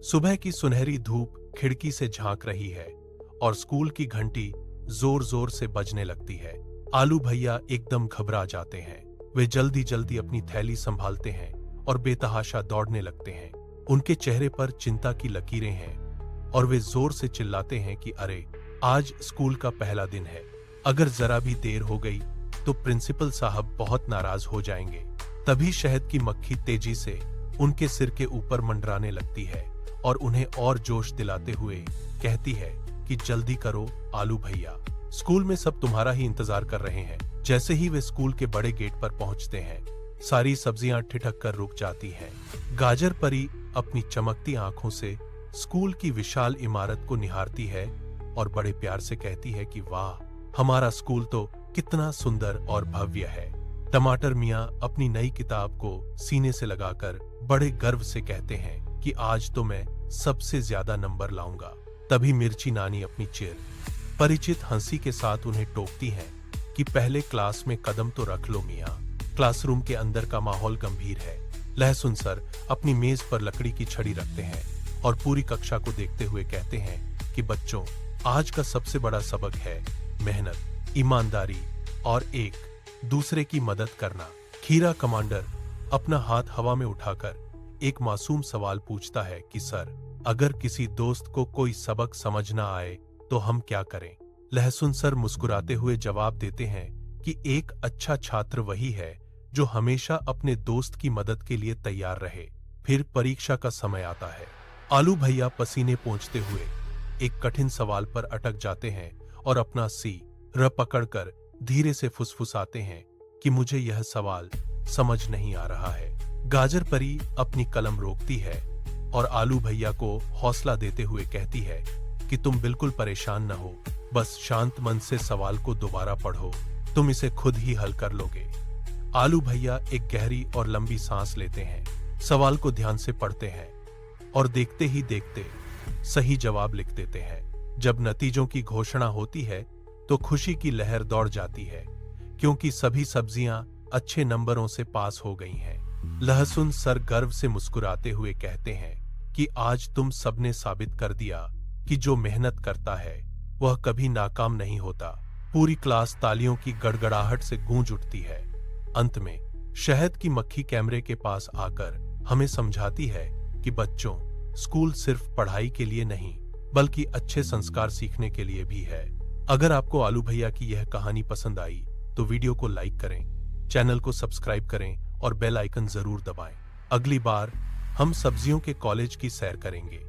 सुबह की सुनहरी धूप खिड़की से झांक रही है और स्कूल की घंटी जोर जोर से बजने लगती है। आलू भैया एकदम घबरा जाते हैं। वे जल्दी जल्दी अपनी थैली संभालते हैं और बेतहाशा दौड़ने लगते हैं। उनके चेहरे पर चिंता की लकीरें हैं और वे जोर से चिल्लाते हैं कि अरे, आज स्कूल का पहला दिन है। अगर जरा भी देर हो गई तो प्रिंसिपल साहब बहुत नाराज हो जाएंगे। तभी शहद की मक्खी तेजी से उनके सिर के ऊपर मंडराने लगती है और उन्हें और जोश दिलाते हुए कहती है कि जल्दी करो आलू भैया, स्कूल में सब तुम्हारा ही इंतजार कर रहे हैं। जैसे ही वे स्कूल के बड़े गेट पर पहुंचते हैं, सारी सब्जियां ठिठक कर रुक जाती हैं। गाजर परी अपनी चमकती आंखों से स्कूल की विशाल इमारत को निहारती है और बड़े प्यार से कहती है कि वाह, हमारा स्कूल तो कितना सुंदर और भव्य है। टमाटर मियां अपनी नई किताब को सीने से लगाकर बड़े गर्व से कहते हैं कि आज तो मैं सबसे ज्यादा नंबर लाऊंगा। तभी मिर्ची नानी अपनी चिर परिचित हंसी के साथ उन्हें टोकती हैं कि पहले क्लास में कदम तो रख लो मियां। क्लासरूम के अंदर का माहौल गंभीर है। लहसुन सर अपनी मेज पर लकड़ी की छड़ी रखते हैं और पूरी कक्षा को देखते हुए कहते हैं कि बच्चों, आज का सबसे बड़ा सबक है मेहनत, ईमानदारी और एक दूसरे की मदद करना। खीरा कमांडर अपना हाथ हवा में उठाकर एक मासूम सवाल पूछता है कि सर, अगर किसी दोस्त को कोई सबक समझ ना आए तो हम क्या करें? लहसुन सर मुस्कुराते हुए जवाब देते हैं कि एक अच्छा छात्र वही है जो हमेशा अपने दोस्त की मदद के लिए तैयार रहे। फिर परीक्षा का समय आता है। आलू भैया पसीने पोंछते हुए एक कठिन सवाल पर अटक जाते हैं और अपना सिर पकड़कर धीरे से फुसफुसाते हैं कि मुझे यह सवाल समझ नहीं आ रहा है। गाजर परी अपनी कलम रोकती है और आलू भैया को हौसला देते हुए कहती है कि तुम बिल्कुल परेशान न हो, बस शांत मन से सवाल को दोबारा पढ़ो, तुम इसे खुद ही हल कर लोगे। आलू भैया एक गहरी और लंबी सांस लेते हैं, सवाल को ध्यान से पढ़ते हैं और देखते ही देखते सही जवाब लिख देते हैं। जब नतीजों की घोषणा होती है तो खुशी की लहर दौड़ जाती है, क्योंकि सभी सब्जियां अच्छे नंबरों से पास हो गई हैं। लहसुन सर गर्व से मुस्कुराते हुए कहते हैं कि आज तुम सबने साबित कर दिया कि जो मेहनत करता है वह कभी नाकाम नहीं होता। पूरी क्लास तालियों की गड़गड़ाहट से गूंज उठती है। अंत में शहद की मक्खी कैमरे के पास आकर हमें समझाती है कि बच्चों, स्कूल सिर्फ पढ़ाई के लिए नहीं बल्कि अच्छे संस्कार सीखने के लिए भी है। अगर आपको आलू भैया की यह कहानी पसंद आई तो वीडियो को लाइक करें, चैनल को सब्सक्राइब करें और बेल आइकन जरूर दबाएं। अगली बार हम सब्जियों के कॉलेज की सैर करेंगे।